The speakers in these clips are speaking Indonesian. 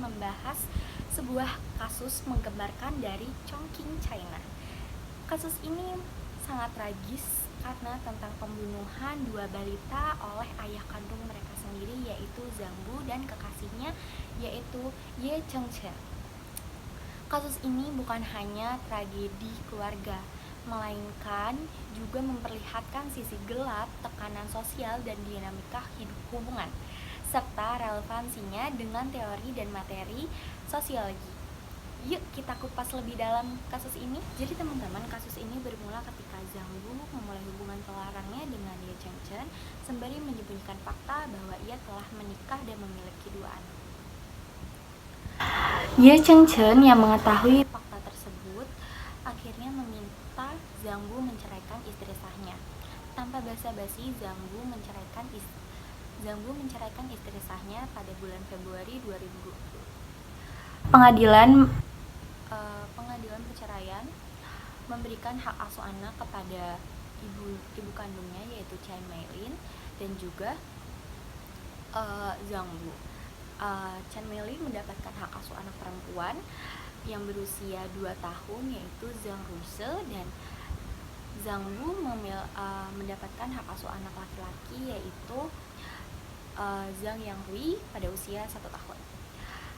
membahas sebuah kasus menggembarkan dari Chongqing, China. Kasus ini sangat tragis karena tentang pembunuhan dua balita oleh ayah kandung mereka sendiri, yaitu Zhang Bu dan kekasihnya yaitu Ye Chengchen. Kasus ini bukan hanya tragedi keluarga, melainkan juga memperlihatkan sisi gelap, tekanan sosial, dan dinamika hubungan, serta relevansinya dengan teori dan materi sosiologi. Yuk kita kupas lebih dalam kasus ini. Jadi teman-teman, kasus ini bermula ketika Zhang Bu memulai hubungan terlarangnya dengan Ye Chengchen sembari menyembunyikan fakta bahwa ia telah menikah dan memiliki dua anak. Ye Chengchen yang mengetahui fakta tersebut akhirnya meminta Zhang Bu menceraikan istri sahnya. Tanpa basa-basi, Zhang Bu menceraikan istri sahnya pada bulan Februari 2020. Pengadilan perceraian memberikan hak asuh anak kepada ibu kandungnya, yaitu Chen Meilin, dan juga Zhang Bu. Chen Meilin mendapatkan hak asuh anak perempuan yang berusia 2 tahun, yaitu Zhang Ruise, dan Zhang Bu mendapatkan hak asuh anak laki-laki, yaitu Zhang Yanghui pada usia 1 tahun.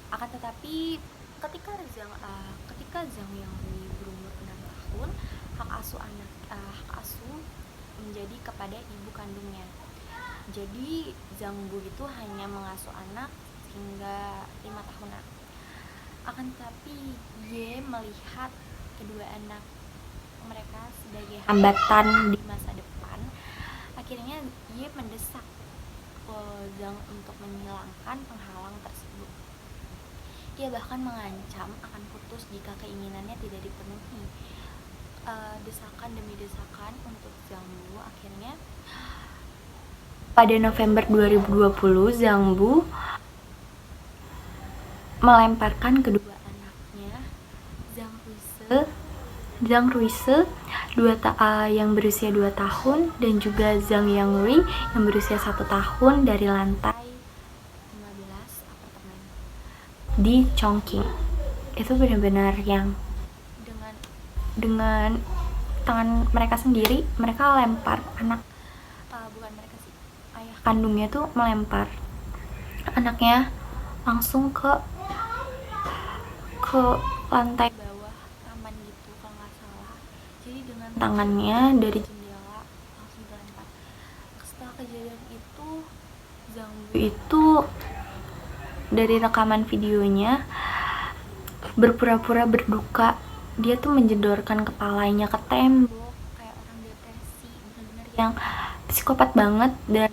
Akan tetapi ketika Zhang Yanghui berumur 6 tahun, hak asuh menjadi kepada ibu kandungnya. Jadi Zhang Bu itu hanya mengasuh anak hingga 5 tahunan. Akan tetapi Ye melihat kedua anak mereka sebagai hambatan di masa depan. Akhirnya Ye mendesak Zhang untuk menghilangkan penghalang tersebut. Ia bahkan mengancam akan putus jika keinginannya tidak dipenuhi. Desakan demi desakan untuk Zhang Bu, akhirnya pada November 2020 Zhang Bu melemparkan kedua anaknya, Zhang Ruise yang berusia 2 tahun dan juga Zhang Yanghui yang berusia 1 tahun dari lantai 15 apartemen di Chongqing. Itu benar-benar yang dengan tangan mereka sendiri, mereka lempar anak, ayah kandungnya tuh melempar anaknya langsung ke lantai bawah taman gitu kalau nggak salah. Jadi dengan tangannya dari jendela langsung dilempar. Setelah kejadian itu, Zhang Bu itu dari rekaman videonya berpura-pura berduka. Dia tuh menjedorkan kepalanya ke tembok kayak orang depresi, benar-benar yang psikopat banget. Dan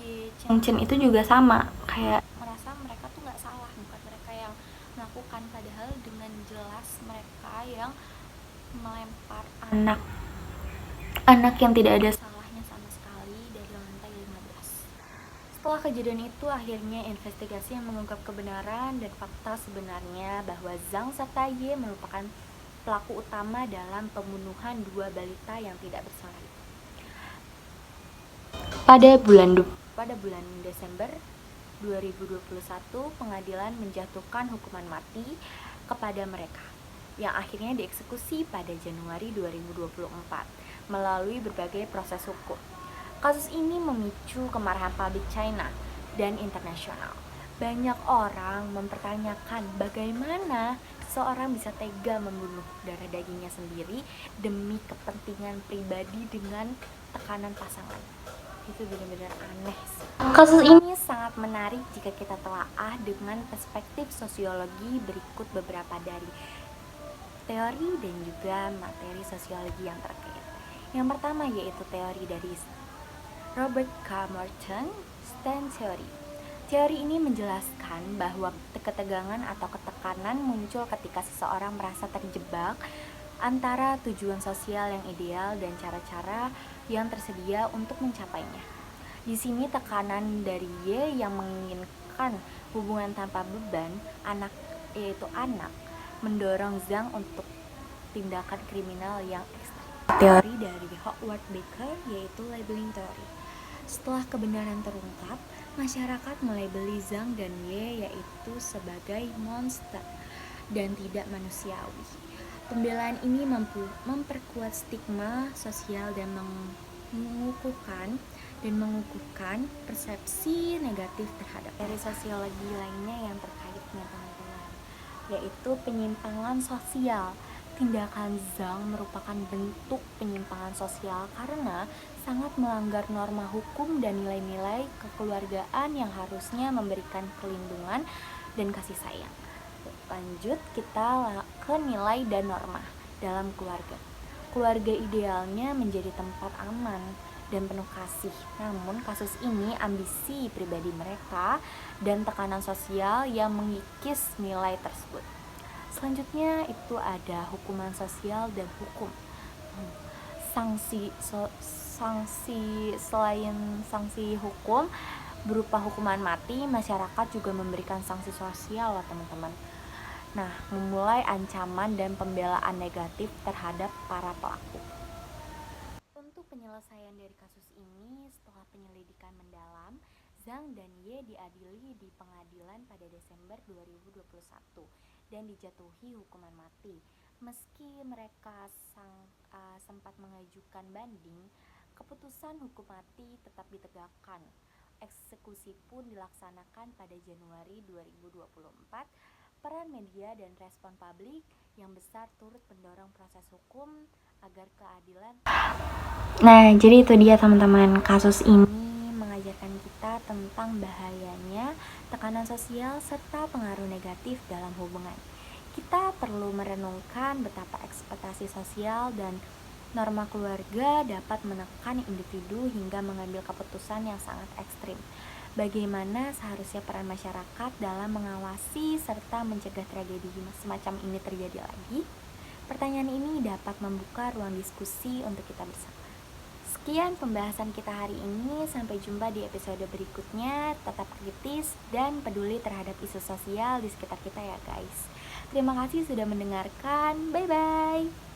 Ye Chengchen itu juga sama, kayak merasa mereka tuh nggak salah, bukan mereka yang melakukan, padahal dengan jelas mereka yang melempar anak yang tidak ada salahnya sama sekali dari lantai 15. Setelah kejadian itu, akhirnya investigasi yang mengungkap kebenaran dan fakta sebenarnya bahwa Zhang serta Ye merupakan pelaku utama dalam pembunuhan dua balita yang tidak bersalah itu. Pada bulan Desember 2021, pengadilan menjatuhkan hukuman mati kepada mereka yang akhirnya dieksekusi pada Januari 2024 melalui berbagai proses hukum. Kasus ini memicu kemarahan publik China dan internasional. Banyak orang mempertanyakan bagaimana seseorang bisa tega membunuh darah dagingnya sendiri demi kepentingan pribadi dengan tekanan pasangan. Itu benar-benar aneh sih. Kasus ini sangat menarik jika kita telaah dengan perspektif sosiologi. Berikut beberapa dari teori dan juga materi sosiologi yang terkait. Yang pertama yaitu teori dari Robert K. Merton, Stand Theory. Teori ini menjelaskan bahwa ketegangan atau ketekanan muncul ketika seseorang merasa terjebak antara tujuan sosial yang ideal dan cara-cara yang tersedia untuk mencapainya. Di sini tekanan dari Ye yang menginginkan hubungan tanpa beban, yaitu anak, mendorong Zhang untuk tindakan kriminal yang ekstrem. Teori dari Howard Baker yaitu labeling theory. Setelah kebenaran terungkap, Masyarakat melabeli Zhang dan Ye yaitu sebagai monster dan tidak manusiawi. Pembelaan ini memperkuat stigma sosial dan mengukuhkan persepsi negatif terhadap. Dari sosiologi lainnya yang terkaitnya teman-teman, yaitu penyimpangan sosial. Tindakan Zhang merupakan bentuk penyimpangan sosial karena sangat melanggar norma hukum dan nilai-nilai kekeluargaan yang harusnya memberikan perlindungan dan kasih sayang. Lanjut kita ke nilai dan norma dalam keluarga. Keluarga idealnya menjadi tempat aman dan penuh kasih. Namun kasus ini ambisi pribadi mereka dan tekanan sosial yang mengikis nilai tersebut. Selanjutnya itu ada hukuman sosial dan hukum. Selain sanksi hukum berupa hukuman mati, masyarakat juga memberikan sanksi sosial loh teman-teman. Nah, memulai ancaman dan pembelaan negatif terhadap para pelaku. Untuk penyelesaian dari kasus ini, setelah penyelidikan mendalam, Zhang dan Ye diadili di pengadilan pada Desember 2021 dan dijatuhi hukuman mati. Meski mereka sempat mengajukan banding, keputusan hukum mati tetap ditegakkan. Eksekusi pun dilaksanakan pada Januari 2024. Peran media dan respon publik yang besar turut mendorong proses hukum agar keadilan. Nah, jadi itu dia teman-teman, kasus ini mengajarkan kita tentang bahayanya tekanan sosial serta pengaruh negatif dalam hubungan. Kita perlu merenungkan betapa ekspektasi sosial dan norma keluarga dapat menekan individu hingga mengambil keputusan yang sangat ekstrim. Bagaimana seharusnya peran masyarakat dalam mengawasi serta mencegah tragedi semacam ini terjadi lagi? Pertanyaan ini dapat membuka ruang diskusi untuk kita bersama. Sekian pembahasan kita hari ini, sampai jumpa di episode berikutnya. Tetap kritis dan peduli terhadap isu sosial di sekitar kita ya guys. Terima kasih sudah mendengarkan, bye-bye.